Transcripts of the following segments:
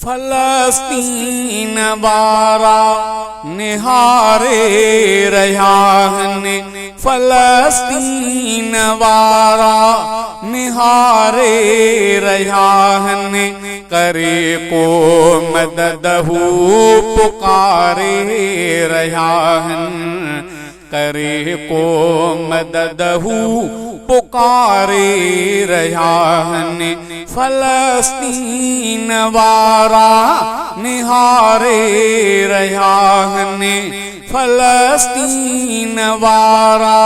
फलस्तीन वारा निहारे रहियान, फलस्तीन वारा निहारे रहियान, करे को मददहू पुकारे रहियान, करे को मददहू पुकारे रहियान, फलस्तीन वारा निहारे रहियान, फलस्तीन वारा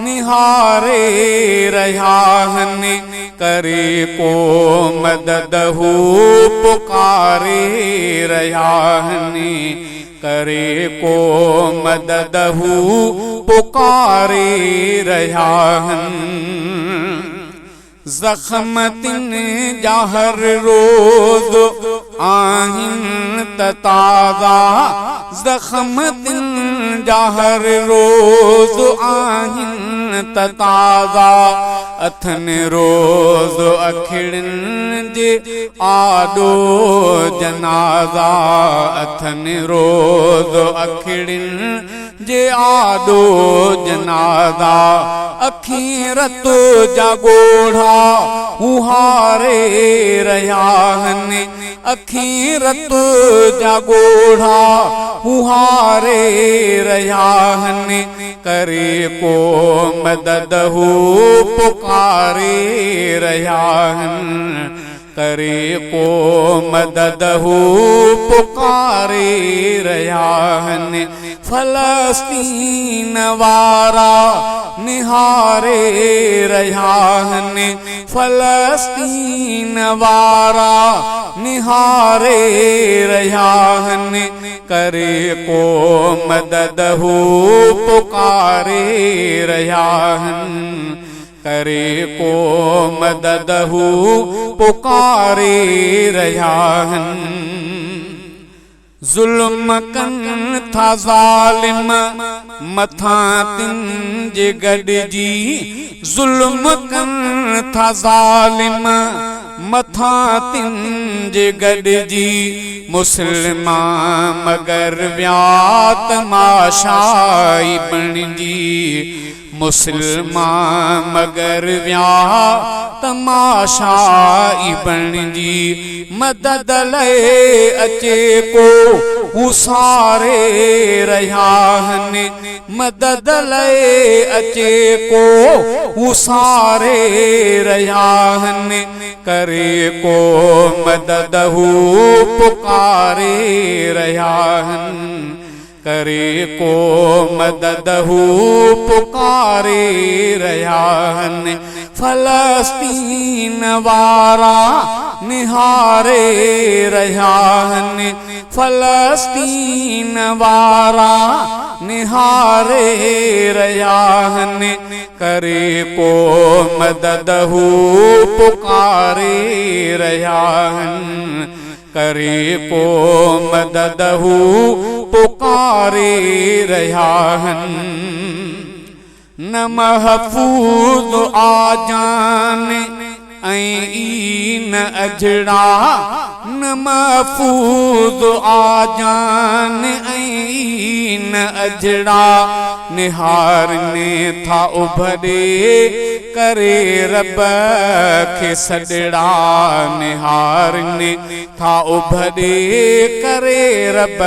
निहारे रहियान, करे को मददहू पुकारे रहियान, करे को मददहू पुकारे रहियान। ज़ख़्मतिन जहर रोज़ आहिन ताज़ा, ज़ख़्मतिन जहर रोज़ आहिन ताज़ा, अथन रोज़ अखिड़न जे आडो जनाज़ा, अथन रोज़ अखिड़न जे आडो जनाज़ा, अखीरत जागोढ़ा उहारे रहियान, अखीरत जागोढ़ा उहारे रहियान, करे को मददहू पुकारे रहियान, करे को मददहू पुकारे रहियान, फलस्तीन वारा निहारे रहियान, फलस्तीन वारा निहारे रहियान, करे को मददहू पुकारे रहियान, करे को मददहू पुकारे रहियान। जुल्म कन था ज़ालिम मथा तिन जे गॾिजी, जुल्म कन था ज़ालिम मथा तिन जे गॾिजी, मुस्लिमान मगर विया तमाशाई बणिजी, मुस्लिमान मगर विया तमाशाई बणिजी, मदद लए अचे को उसारे रहियान, मदद लए अचे को उसारे रहियान, करे को मददहू पुकारे रहियान, करे को मददहू पुकारे रहियान, फलस्तीन वारा निहारे रहियान, फलस्तीन वारा निहारे रहियान, करे को मददहू पुकारे रहियान, करे को मददहू पुकारे रहियान। न महफूज आजान ऐं न अजड़ा, न महफूज आजान ऐं न अजड़ा, निहारने था उभरे करे रब खे सॾड़ा, निहारने था उभरे करे रब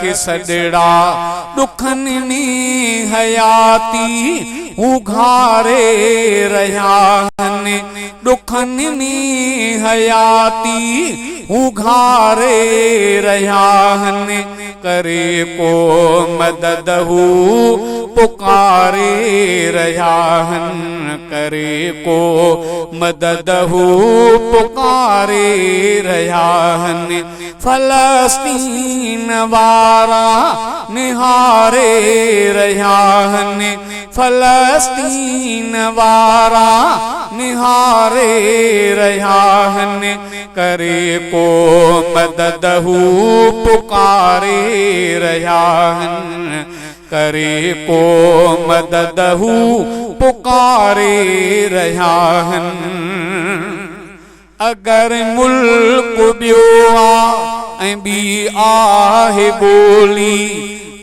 खे सॾड़ा, ॾुखनि हयाती उघारे रहियान, ॾुखनि हयाती उघारे रहियान, करे को मददहू पुकारे रहियान, करे को मददहू पुकारे रहियान, फलस्तीन वारा निहारे रहियान, फलस्तीन वारा निहारे रहियान, करे को मददहू पुकारे रहियान, करे को मददहू पुकारे रहियान। अगर मुल्क बियो आ ऐं ॿी आहे ॿोली,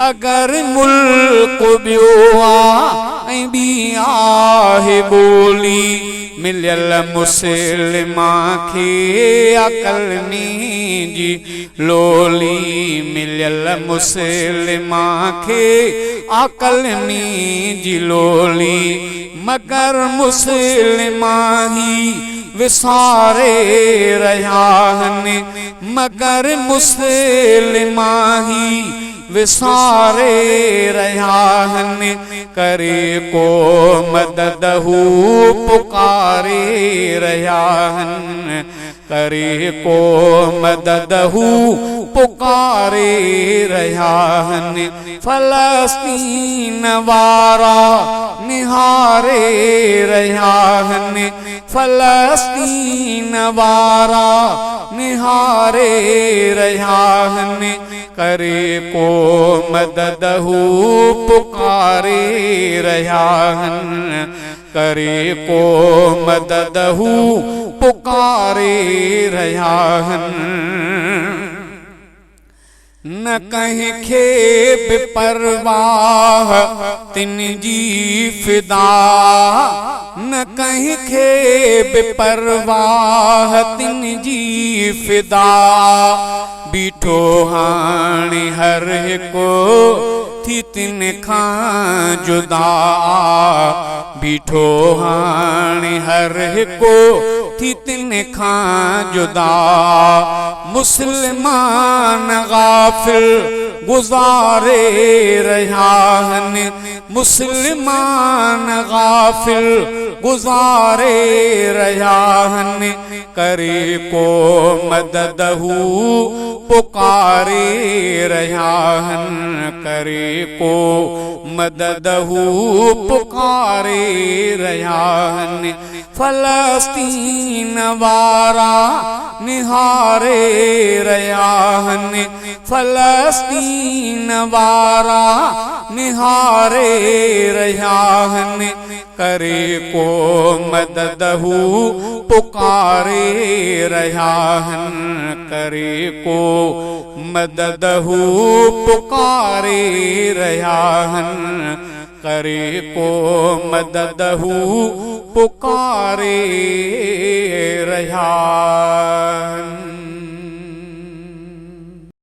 अगर मुल्क ॿियो आ ऐं ॿी आहे ॿोली, मिलियल मुस्लिमा खे अकलनी जी लोली, मिलियल मुस्लिमा खे अकलनी जी लोली, मगर मुस्लिमा ही विसारे रहिया आहिनि, मगर मुस्लिमा ही विसारे रहिया आहिनि, करे को मदद हू पुकारे रहिया आहिनि, करे को मदद हू पुकारे रहिया आहिनि, फलस्तीन वारा निहारे रहिया आहिनि, फलस्तीन वारा निहारे रहिया आहिनि, करे को मदद हू पुकारे रहिया आहिनि, करे को मदद हू पुकारे रहिया आहिनि। न कंहिंखे बि परवाह तिन जी फिदा, न कंहिंखे बि परवाह तिन जी फिदा, बीठो हाणे हर हिकु थी तिन खां जुदा, बीठो हाणे हर हिकु थी तिन खां जुदा, मुस्लमान गाफिल गुज़ारे रहिया आहिनि, मुस्लमान गाफिल गुज़ारे रहिया आहिनि, करे को मदद हू पुकारे रहिया आहिनि, करे को मदद हू पुकारे रहिया आहिनि, फलस्तीन वारा निहारे रहिया आहिनि, फलस्तीन वारा निहारे रहिया आहिनि, करे को मदद हू पुकारे रहिया आहिनि, करे को मदद हू पुकारे रहिया आहिनि, करे को मदद हू पुकारे रहिया आहिनि।